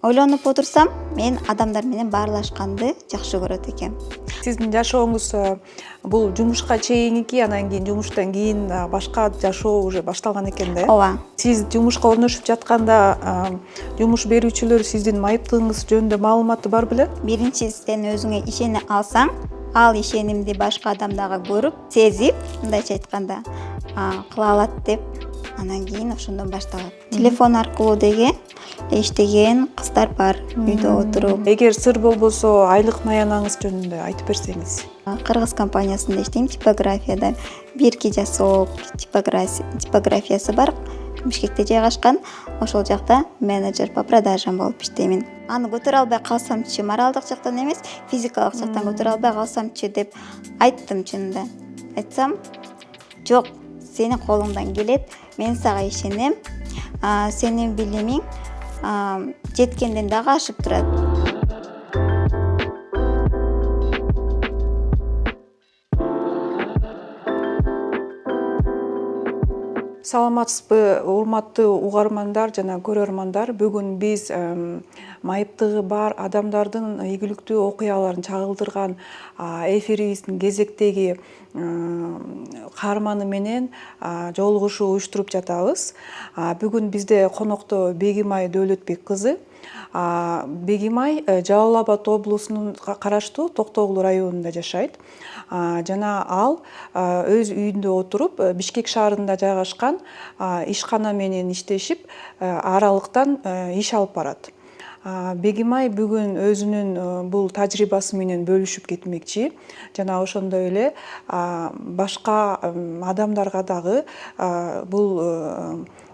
Ойлонуп отурсам, мен адамдар менен баарлашканды жакшы көрөт экем. Сиздин жашооңуз бул жумушка чейинки, анан кийин жумуштан кийин башка жашоо уже башталган экен да? Ооба. Сиз жумушка орношуп жатканда жумуш берүүчүлөр сиздин майыптыгыңыз жөнүндө маалыматы бар беле? Биринчи сен өзүңө ишене алсаң, ал ишенимди башка адам дагы көрүп, сезип, мындайча айтканда, кыла алат деп, анан кийин ошондон башталат. Телефон аркылуу деген иштеген кыздар бар, үйдө отуруп. Эгер сыр болбосо, айлык маянаңыз жөнүндө айтып берсеңиз. Кыргыз компаниясында иштейм, типографияда. Бирки жасоо типографиясы бар. Бишкекте жайгашкан. Ошол жакта менеджер по продажам болуп иштеймин. Аны көтөрө албай калсамчы, моралдык жактан эмес, физикалык жактан көтөрө албай калсамчы деп айттым чынында. Айтсам, жок, сенин колуңдан келет, мен сага ишенем. Сенин билимиң жеткенден дагы ашып турат. Саламатсызбы, урматтуу угармандар жана көрөрмандар. Бүгүн биз майыптыгы бар адамдардын ийгиликтүү окуяларын чагылдырган эфирибиздин кезектеги каарманы менен жолугушуу уюштуруп жатабыз. Бүгүн бизде конокто Бегимай Дөөлөтбек кызы. Бегимай Жалал Абад облусунун караштуу Токтогул районунда жашайт. Жана ал өз үйүндө отуруп, Бишкек шаарында жайгашкан ишкана менен иштешип, аралыктан иш алып барат. Бегимай бүгүн өзүнүн бул тажрыйбасы менен бөлүшүп кетмекчи. Жана ошондой эле башка адамдарга дагы бул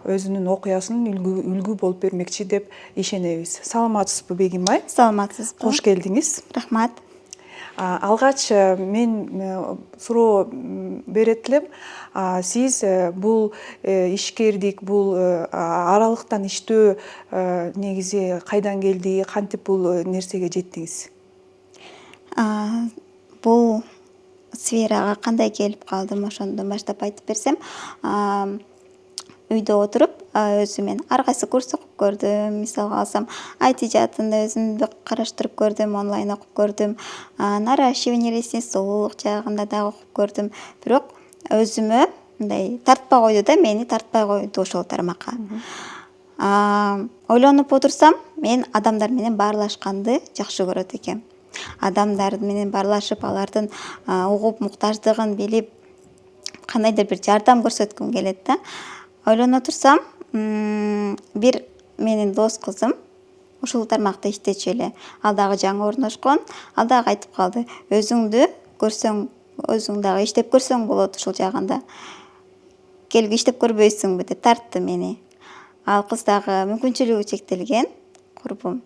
өзүнүн окуясын үлгү болуп бермекчи деп ишенебиз. Саламатсызбы, Бегимай? Саламатсызбы. Кош келдиңиз. Рахмат. Алгач мен суроо берет элем. Сиз бул ишкердик, бул аралыктан иштөө негизи кайдан келди, кантип бул нерсеге жеттиңиз? Бул сферага кандай келип калдым, ошондон баштап айтып берсем, үйдө отуруп, өзүмен ар кайсы курс окуп көрдүм. Мисалга алсам, IT жаатында өзүмдү караштырып көрдүм, онлайн окуп көрдүм. Наращивание ресниц, сулуулук жагында дагы окуп көрдүм. Бирок өзүмө мындай тартпай койду да, мени тартпай койду ошол тармакка. Ойлонуп отурсам, мен адамдар менен баарлашканды жакшы көрөт экем. Адамдар менен баарлашып, алардын угуп муктаждыгын билип, кандайдыр бир жардам көрсөткүм келет да. Ойлоно турсам, бир менин дос кызым ушул тармакта иштечү эле. Ал дагы жаңы орношкон. Ал дагы айтып калды: "Өзүңдү көрсөң, өзүң дагы иштеп көрсөң болот ушул жагында. Келип иштеп көрбөйсүңбү?" деп тартты мени. Ал кыз дагы мүмкүнчүлүгү чектелген курбум.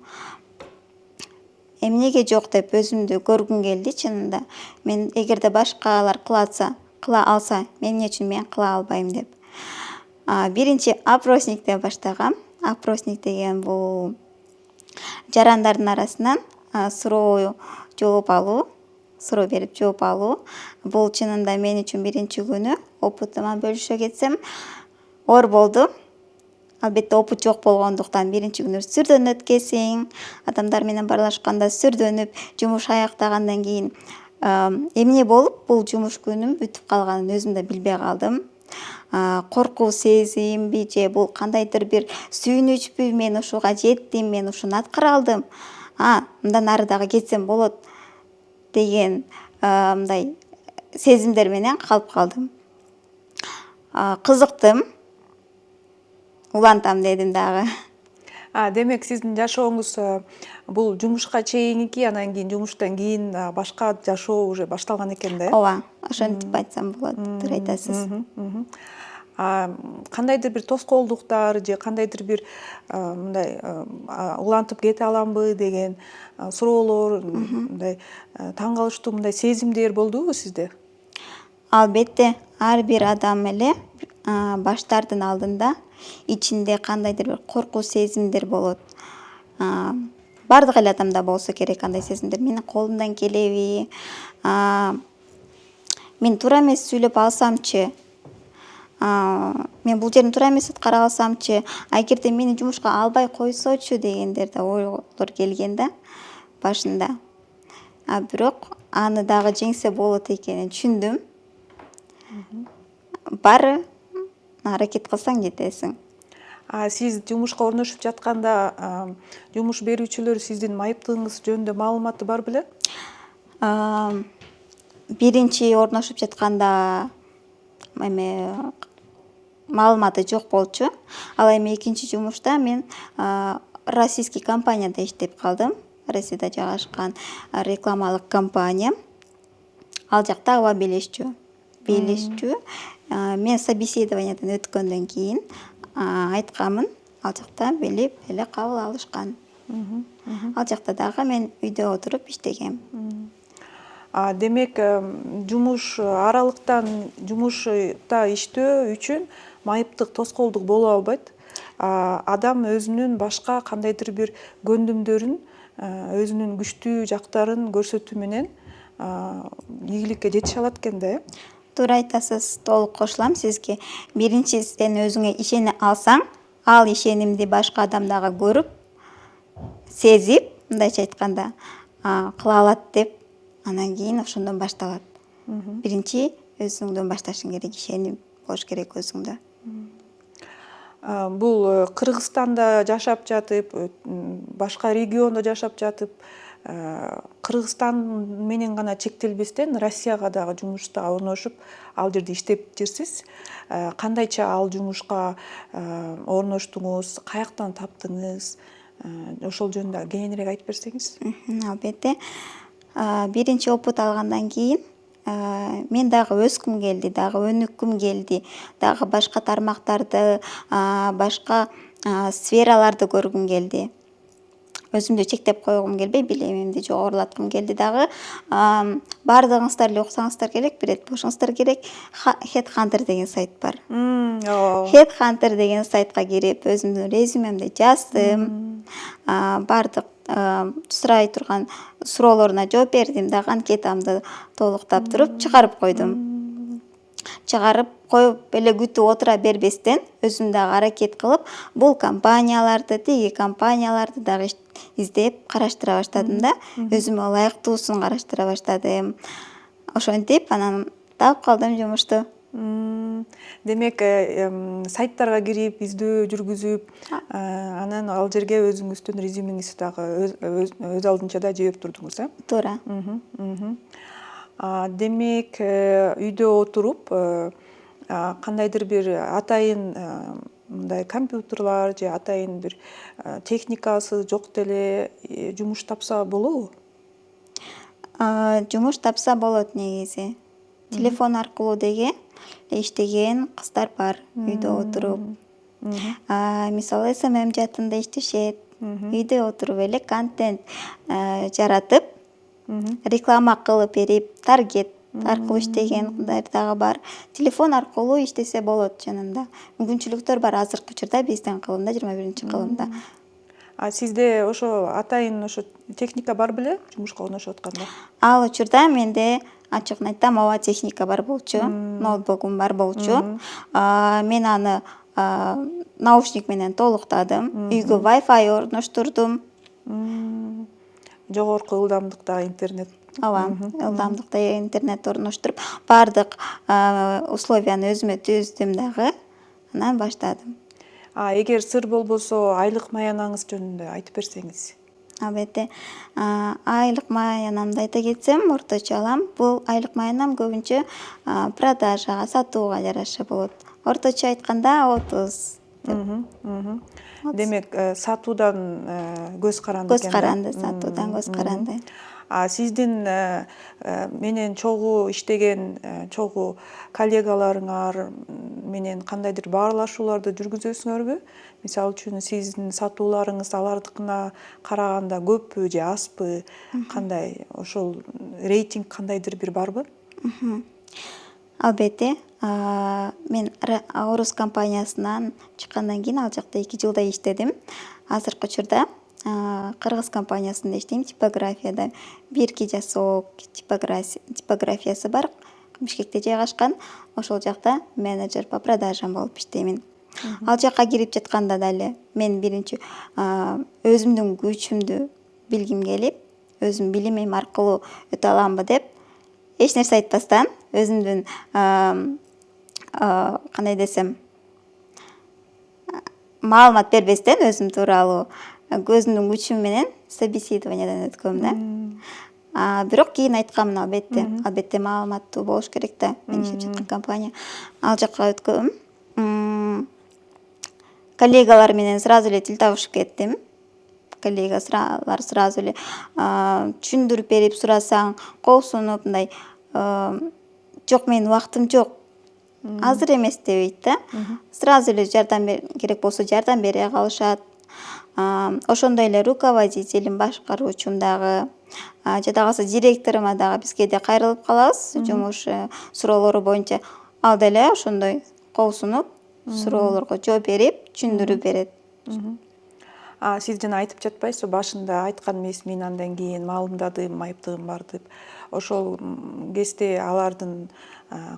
Эмнеге жок деп өзүмдү көргүм келди чынында. Мен эгерде башкалар кыла алса, эмне үчүн мен кыла албайм деп. Биринчи опросниктен баштагам. Опросник деген бул жарандардын арасынан суроо жооп алуу, суроо берип жооп алуу. Бул чынында мен үчүн биринчи күнү опытыма бөлүшө кетсем оор болду. Албетте опыт жок болгондуктан биринчи күнү сүрдөнүп өткөсүң, адамдар менен баарлашканда сүрдөнүп, жумуш аяктагандан кийин эмне болуп бул жумуш күнүм бүтүп калганын өзүм да билбей калдым. Коркуу сезимби же бул кандайдыр бир сүйүнүчпү, мен ушуга жеттим, мен ушуну аткара алдым. Мындан ары дагы кетсем болот деген мындай сезимдер менен калып калдым. Кызыктым. Улантам дедим дагы. Демек сиздин жашооңуз бул жумушка чейинки, анан кийин жумуштан кийин башка жашоо уже башталган экен да? Ооба, ошентип айтсам болот, туура айтасыз. Кандайдыр бир тоскоолдуктар же кандайдыр бир мындай улантып кете аламбы деген суроолор, мындай таң калыштуу мындай сезимдер болдубу сизде? Албетте, ар бир адам эле баштардын алдында ичинде кандайдыр бир коркуу сезимдер болот. Бардык эле адамда болсо керек андай сезимдер. Менин колумдан келеби? Мен туура эмес сүйлөп алсамчы? мен бул жердин туура эмес деп карап алсамчы, эгерде мени жумушка албай койсочу дегендер да ойлор келген да башында. Бирок аны дагы жеңсе болот экенин түшүндүм. Баары аракет кылсаң жетесиң. Сиз жумушка орношуп жатканда жумуш берүүчүлөр сиздин майыптыгыңыз жөнүндө маалыматы бар беле? Биринчи орношуп жатканда эме маалыматы жок болчу. Ал эми экинчи жумушта мен российский компанияда иштеп калдым. Россияда жайгашкан рекламалык компания. Ал жакта аба билишчү. Мен собеседованиядан өткөндөн кийин айтканмын, ал жакта билип эле кабыл алышкан. Ал жакта дагы мен үйдө отуруп иштегем. Демек, жумуш аралыктан жумушта иштөө үчүн майыптык тоскоолдук боло албайт. Адам өзүнүн башка кандайдыр бир көндүмдөрүн, өзүнүн күчтүү жактарын көрсөтүү менен ийгиликке жетише алат экен да, э? Туура айтасыз, толук кошулам сизге. Биринчи сен өзүңө ишене алсаң, ал ишенимди башка адам дагы көрүп, сезип, мындайча айтканда, кыла алат деп, анан кийин ошондон башталат. Биринчи өзүңдөн башташың керек, ишеним болуш керек өзүңдө. Бул Кыргызстанда жашап жатып, башка региондо жашап жатып, Кыргызстан менен гана чектелбестен Россияга дагы жумушта орношуп, ал жерде иштеп жүрсүз. Кандайча ал жумушка орноштуңуз, каяктан таптыңыз? Ошол жөнүндө кеңирээк айтып берсеңиз. Албетте. Биринчи опыт алгандан кийин мен дагы өскүм келди, дагы өнүккүм келди, дагы башка тармактарды, башка сфераларды көргүм келди. Өзүмдү чектеп койгум келбей, билимимди жогорулаткым келди дагы. Баардыгыңыздар эле уксаңыздар керек, бир эт болушуңуздар керек. Headhunter деген сайт бар. Headhunter деген сайтка кирип, өзүмдүн резюмемди жаздым. Баардык сурай турган суроолоруна жооп бердим, дагы анкетамды толуктап туруп чыгарып койдум. Чыгарып коюп эле күтүп отура бербестен, өзүм дагы аракет кылып, бул компанияларды, тиги компанияларды дагы издеп караштыра баштадым да. Өзүмө ылайыктуусун караштыра баштадым. Ошентип анан таап калдым жумушту. Демек, сайттарга кирип, издөө жүргүзүп, анан ал жерге өзүңүздүн резюмеңизди дагы өз алдынча да жиберип турдуңуз, э? Туура. Демек, үйдө отуруп, кандайдыр бир атайын мындай компьютерлар же атайын бир техникасы жок деле жумуш тапса болобу? Жумуш тапса болот негизи. Телефон аркылуу деге иштеген кыздар бар үйдө отуруп. Мисалы СММ жаатында иштешет. Үйдө отуруп эле контент жаратып, реклама кылып берип, таргет аркылуу иштегендар дагы бар. Телефон аркылуу иштесе болот жанында. Мүмкүнчүлүктөр бар азыркы учурда биздин кылымда, 21-кылымда. Сизде ошо атайын ошо техника бар беле жумушка орношуп атканда? Ал учурда менде ачыгын айтсам, ооба техника бар болчу, ноутбугум бар болчу. Мен аны наушник менен толуктадым, үйгө Wi-Fi орноштурдум. Жогорку ылдамдыктагы интернет. Ооба, ылдамдыкта интернет орноштуруп, баардык условияны өзүмө түздүм дагы, анан баштадым. Эгер сыр болбосо, айлык маянаңыз жөнүндө айтып берсеңиз. Албетте, айлык маянамды айта кетсем, орточо алам. Бул айлык маянам көбүнчө продажага, сатууга жараша болот. Орточо айтканда 30. Демек, сатуудан көз каранды экен. Көз каранды, сатуудан көз каранды. Сиздин менен чогуу иштеген чогуу коллегаларыңар менен кандайдыр баарлашууларды жүргүзөсүңөрбү? Мисалы үчүн сиздин сатууларыңыз алардыкына караганда көппү же азбы? Кандай ошол рейтинг кандайдыр бир барбы? Албетте, мен Орус компаниясынан чыккандан кийин ал жакта 2 жылдай иштедим. Азыркы учурда Кыргыз компаниясында иштейм, типографияда. Бирки жасоо типографиясы бар. Бишкекте жайгашкан. Ошол жакта менеджер по продажам болуп иштеймин. Ал жакка кирип жатканда дали мен биринчи өзүмдүн күчүмдү билгим келип, өзүмдүн билимим аркылуу өтө аламбы деп, эч нерсе айтпастан, өзүмдүн кандай десем, маалымат бербестен өзүм тууралуу өзүмдүн күчүм менен собеседованиядан өткөм да. Бирок кийин айтканмын, албетте маалыматтуу болуш керек да, мен иштеп жаткан компания. Ал жакка өткөм. Коллегалар менен сразу эле тил табышып кеттим. Коллегалар сразу эле түшүндүрүп берип, сурасаң, кол сунуп мындай жок, менин убактым жок, азыр эмес дебейт да. Сразу эле жардам керек болсо жардам бере калышат. Ошондой эле руководителим, башкаруучум дагы, жада калса директорума дагы биз кээде кайрылып калабыз жумуш суроолору боюнча. Ал деле ошондой кол сунуп, суроолорго жооп берип, түшүндүрүп берет. Сиз жана айтып жатпайсызбы, башында айткан эмес, мен андан кийин маалымдадым, айыптыгым бар деп. Ошол кезде алардын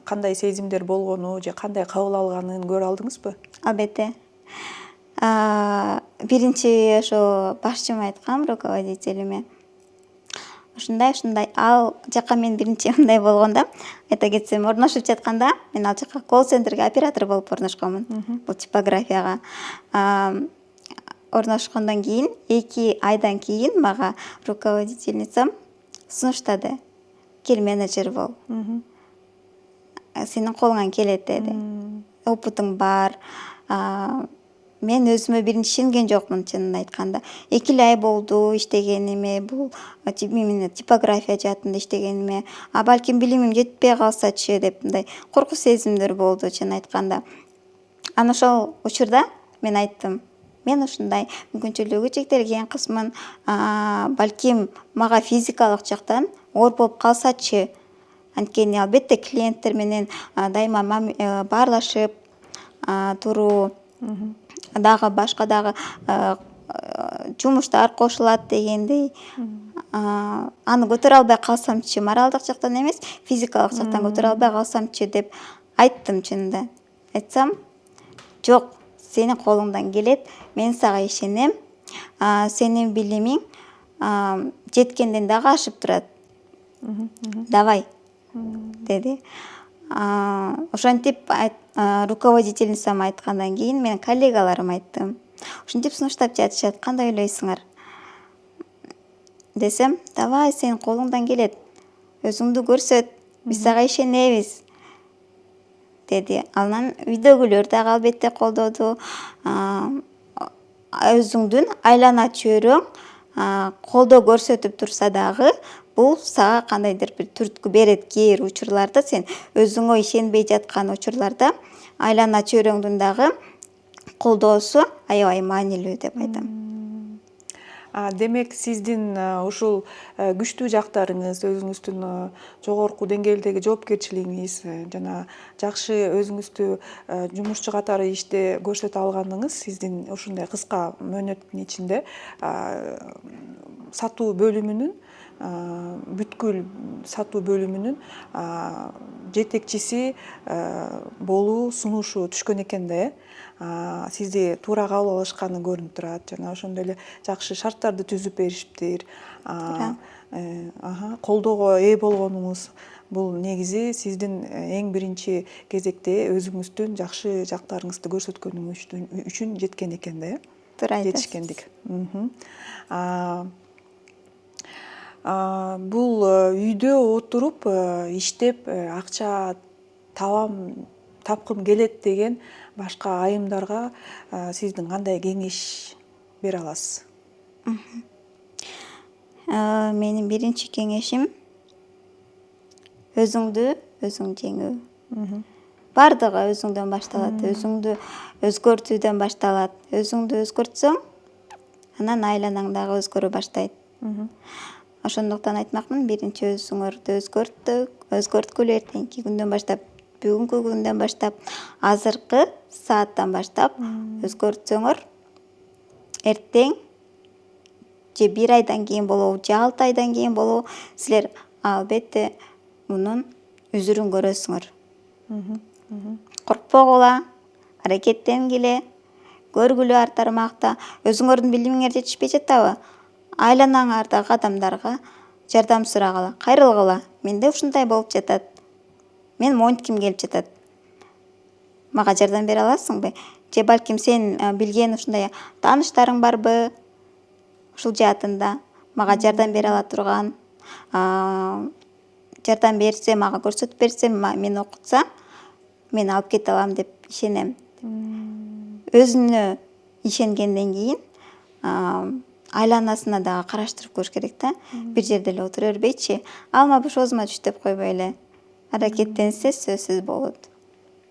кандай сезимдер болгону же кандай кабыл алганын көрө алдыңызбы? Албетте. Биринчи ошо башчыма айткам, руководителиме. Ушундай. Ал жакка мен биринчи мындай болгон да, айта кетсем, орношуп жатканда, мен ал жакка колл-центрге оператор болуп орношконмун. Бул типографияга. Орношкондон кийин 2 айдан кийин мага руководительницам сунуштады. Кел менеджер бол. Сенин колуңан келет деди. Опытың бар. Мен өзүмө биринчи ишенген жокмун, чынын айтканда. 2 ай болду иштегениме, бул типография жаатында иштегениме. Балким билимим жетпей калсачы деп мындай коркуу сезимдер болду, чынын айтканда. Анан ошол учурда мен айттым, мен ушундай мүмкүнчүлүгү чектелген кызмын. Балким мага физикалык жактан оор болуп калсачы. Анткени албетте клиенттер менен дайыма баарлашып туруу, дагы башка дагы жумуштар кошулат дегендей. Аны көтөрө албай калсамчы, моралдык жактан эмес, физикалык жактан көтөрө албай калсамчы деп айттым чынында. Айтсам, жок, сенин колуңдан келет, мен сага ишенем. Сенин билимиң жеткенден дагы ашып турат. Давай, деди. Ошентип руководительницам айткандан кийин мен коллегаларыма айттым. Ушинтип сунуштап жатышат, кандай ойлойсуңар? Десем, давай, сенин колуңдан келет, өзүңдү көрсөт, биз сага ишенебиз, деди. Анан үйдөгүлөр дагы албетте колдоду. Өзүңдүн айлана чөйрөң колдоо көрсөтүп турса дагы, бул сага кандайдыр бир түрткү берет. Кээ бир учурларда сен өзүңө ишенбей жаткан учурларда айлана чөйрөңдүн дагы колдоосу аябай маанилүү деп айтам. Демек, сиздин ушул күчтүү жактарыңыз, өзүңүздүн жогорку деңгээлдеги жоопкерчилигиңиз жана жакшы өзүңүздү жумушчу катары иште көрсөтө алганыңыз сиздин ушундай кыска мөөнөттүн ичинде сатуу бөлүмүнүн, бүткүл сатуу бөлүмүнүн жетекчиси болуу сунушу түшкөн экен да, сизди туура кабыл алышканы көрүнүп турат. Жана ошондой эле жакшы шарттарды түзүп беришиптир. Колдоого ээ болгонуңуз бул негизи сиздин эң биринчи кезекте өзүңүздүн жакшы жактарыңызды көрсөткөнүңүз үчүн жеткен экен да. Туура айтасыз. Жетишкендик. Бул үйдө отуруп иштеп акча тапкым келет деген башка айымдарга сиздин кандай кеңеш бере аласыз? Менин биринчи кеңешим өзүңдү өзүң жеңүү. Бардыгы өзүңдөн башталат, өзүңдү өзгөртүүдөн башталат. Өзүңдү өзгөртсөң, анан айланаң дагы өзгөрө баштайт. Ошондуктан айтмакмын, биринчи өзүңөрдү өзгөрткүлө эртеңки күндөн баштап, бүгүнкү күндөн баштап, азыркы сааттан баштап өзгөртсөңөр, эртең же 1 айдан кийин болобу, же 6 айдан кийин болобу, силер албетте мунун үзүрүн көрөсүңөр. Коркпогула, аракеттенгиле, көргүлө ар тармакта. Өзүңөрдүн билимиңер жетишпей жатабы? Айланаңардагы адамдарга жардам сурагыла, кайрылгыла. Менде ушундай болуп жатат. Мен монтким келип жатат. Мага жардам бере аласыңбы? Же балким сен билген ушундай тааныштарың барбы? Ушул жаатында мага жардам бере ала турган, жардам берсе, мага көрсөтүп берсе, мени окутса, мен алып кете алам деп ишенем. Өзүнө ишенгенден кийин айланасына дагы караштырып көрүш керек да. Бир жерде эле отура бербейчи, алма буш оозума түш деп койбой эле аракеттенсе сөзсүз болот.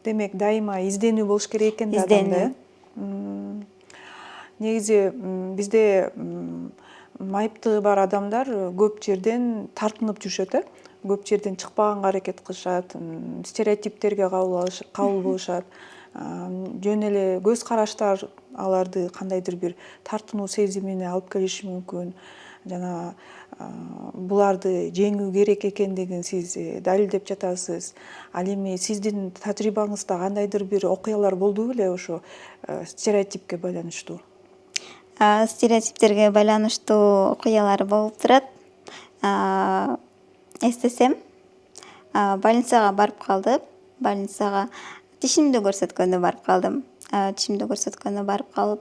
Демек, дайыма изденүү болуш керек экен да адамда. Негизи бизде майыптыгы бар адамдар көп жерден тартынып жүрүшөт, көп жерден чыкпаганга аракет кылышат, стереотиптерге кабыл болушат. Жөн эле көз караштар аларды кандайдыр бир тартынуу сезимине алып келиши мүмкүн. Жана буларды жеңүү керек экендигин сиз далилдеп жатасыз. Ал эми сиздин тажрыйбаңызда кандайдыр бир окуялар болду беле ошо стереотипке байланыштуу? Стереотиптерге байланыштуу окуялар болуп турат. Эстесем, больницага барып калдым. Больницага тишимди көрсөткөндө барып калдым. Тишимди көрсөткөндө барып калып,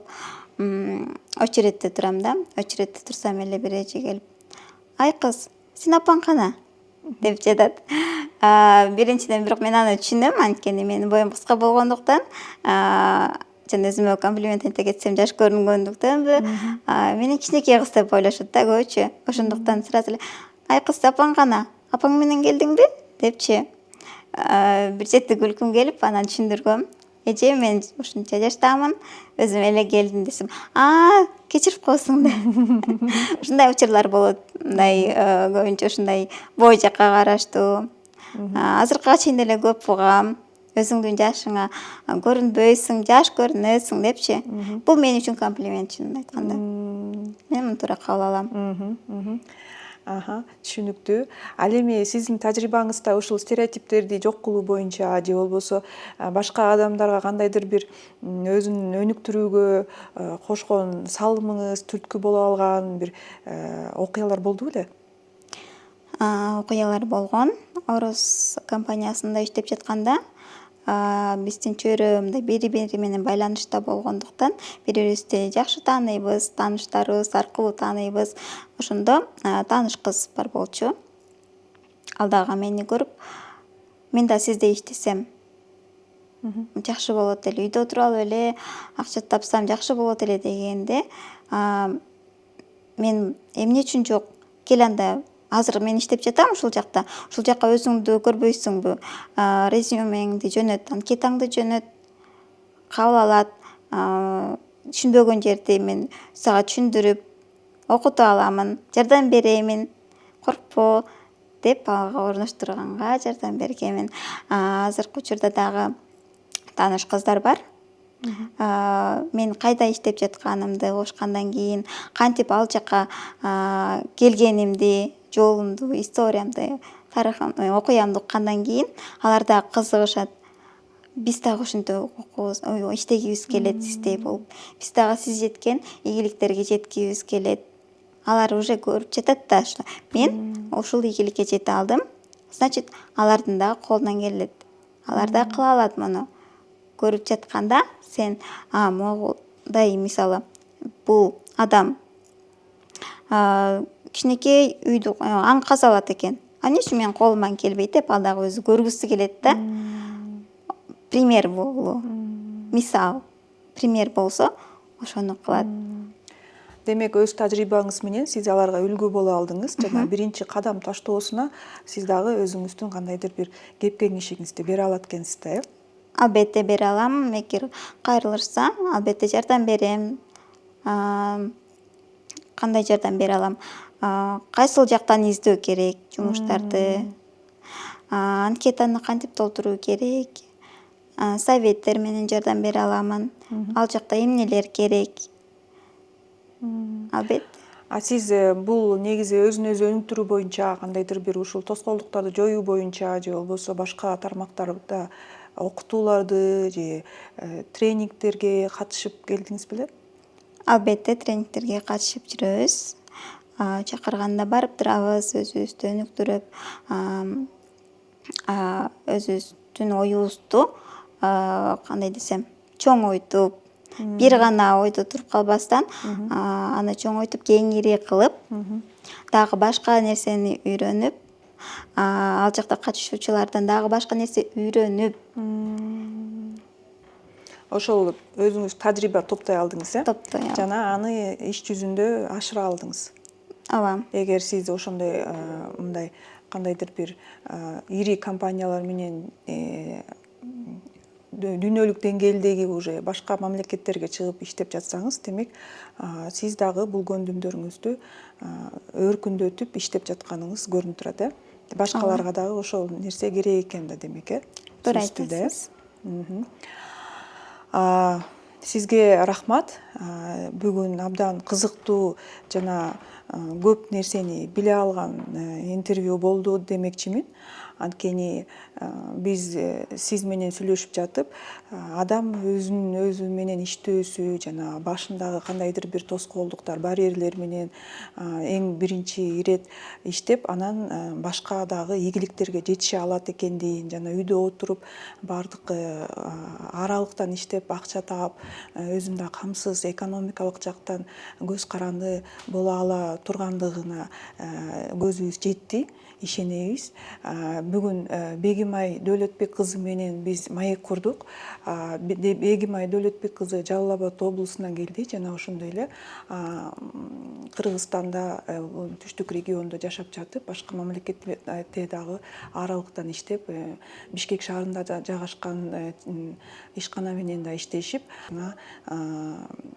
очередте турам да. Очередте турсам эле бир эже келип: "Ай кыз, сенин апаң кана?" деп жатат. Биринчиден бирок мен аны түшүнөм, анткени менин боюм кыска болгондуктан, жана өзүмө комплимент айта кетсем жаш көрүнгөндүктөнбү, мени кичинекей кыз деп ойлошот да көбүчө. Ошондуктан сразу эле: "Ай кыз, апаң кана? Апаң менен келдиңби?" депчи. Бир чети күлкүм келип, анан түшүндүргөм: "Эже, мен ушунча жаштамын, өзүм эле келдим" десем: кечирип коесуң" деп. Ушундай учурлар болот. Мындай көбүнчө ушундай бой жакка караштуу. Азыркыга чейин деле көп угам. Өзүңдүн жашыңа көрүнбөйсүң, жаш көрүнөсүң депчи. Бул мен үчүн комплимент, чынын айтканда. Мен муну туура кабыл алам. Түшүнүктүү. Ал эми сиздин тажрыйбаңызда ушул стереотиптерди жок кылуу боюнча же болбосо башка адамдарга кандайдыр бир өзүнүн өнүктүрүүгө кошкон салымыңыз түрткү боло алган бир окуялар болду беле? Окуялар болгон. Орус компаниясында иштеп жатканда биздин чөйрө мындай бири-бири менен байланышта болгондуктан бири-бирибизди жакшы тааныйбыз, тааныштарыбыз аркылуу тааныйбыз. Ошондо тааныш кыз бар болчу. Ал дагы мени көрүп: "Мен да сизде иштесем жакшы болот эле, үйдө отуруп алып эле акча тапсам жакшы болот эле" дегенде, мен эмне үчүн жок? Кел анда, азыр мен иштеп жатам ушул жакта. Ушул жакка өзүңдү көрбөйсүңбү? Резюмеңди жөнөт, анкетаңды жөнөт, кабыл алат. Түшүнбөгөн жерди мен сага түшүндүрүп, окутуп аламын, жардам беремин, коркпо деп ага орноштурганга жардам бергенмин. Азыркы учурда дагы тааныш кыздар бар. Мен кайда иштеп жатканымды угушкандан кийин, кантип ал жака келгенимди, жолумду, историямды, тарыхымды, окуямды уккандан кийин алар дагы кызыгышат. Биз дагы ушинтип иштегибиз келет сиздей болуп. Биз дагы сиз жеткен ийгиликтерге жеткибиз келет. Алар уже көрүп жатат да, что мен ушул ийгиликке жете алдым. Значит, алардын дагы колунан келет. Алар да кыла алат муну. Көрүп жатканда сен могудай, мисалы, бул адам кичинекей үйдү аңказ алат экен. Эмне үчүн менин колуман келбейт деп ал дагы өзү көргүсү келет да. Пример болуу. Мисал, пример болсо, ошону кылат. Демек, өз тажрыйбаңыз менен сиз аларга үлгү боло алдыңыз жана биринчи кадам таштоосуна сиз дагы өзүңүздүн кандайдыр бир кеп кеңешиңизди бере алат экенсиз да, э? Албетте бере алам. Эгер кайрылышса, албетте жардам берем. Кандай жардам бере алам? Кайсыл жактан издөө керек жумуштарды? Анкетаны кантип толтуруу керек? Советтер менен жардам бере аламын. Ал жакта эмнелер керек? Албетте. Сиз бул негизи өзүн өзү өнүктүрүү боюнча кандайдыр бир ушул тоскоолдуктарды жоюу боюнча же болбосо башка тармактарда окутууларды же тренингдерге катышып келдиңиз беле? Албетте тренингтерге катышып жүрөбүз. Чакырганда барып турабыз, өзүбүздү өнүктүрүп, өзүбүздүн оюбузду кандай десем, чоңойтуп, бир гана ойдо туруп калбастан, аны чоңойтуп, кеңири кылып, дагы башка нерсени үйрөнүп, ал жакта катышуучулардан дагы башка нерсе үйрөнүп, Ошол өзүңүз тажрыйба топтой алдыңыз, топтой жана аны иш жүзүндө ашыра алдыңыз. ооба. Эгер сиз ошондой мындай кандайдыр бир ири компаниялар менен дүйнөлүк деңгээлдеги уже башка мамлекеттерге чыгып иштеп жатсаңыз, демек сиз дагы бул көндүмдөрүңүздү өркүндөтүп иштеп жатканыңыз көрүнүп турат, Башкаларга дагы ошол нерсе керек экен да, демек, Туура сөзсүз түрдө, айтасыз. Сизге рахмат. Бүгүн абдан кызыктуу жана көп нерсени биле алган интервью болду демекчимин. Анткени биз сиз менен сүйлөшүп жатып, адам өзүнүн өзү менен иштөөсү жана башындагы кандайдыр бир тоскоолдуктар, барьерлер менен эң биринчи ирет иштеп, анан башка дагы ийгиликтерге жетише алат экендигин жана үйдө отуруп баардык аралыктан иштеп акча таап, өзүн да камсыз экономикалык жактан көз каранды боло ала тургандыгына көзүбүз жетти, ишенебиз. Бүгүн Бегимай Дөөлөтбек кызы менен биз маек курдук. Бегимай Дөөлөтбек кызы Жалал Абад облусунан келди жана ошондой эле Кыргызстанда, түштүк региондо жашап жатып, башка мамлекетте дагы аралыктан иштеп, Бишкек шаарында жайгашкан ишкана менен да иштешип,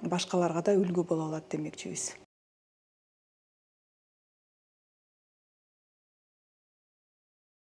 башкаларга да үлгү боло алат демекчибиз.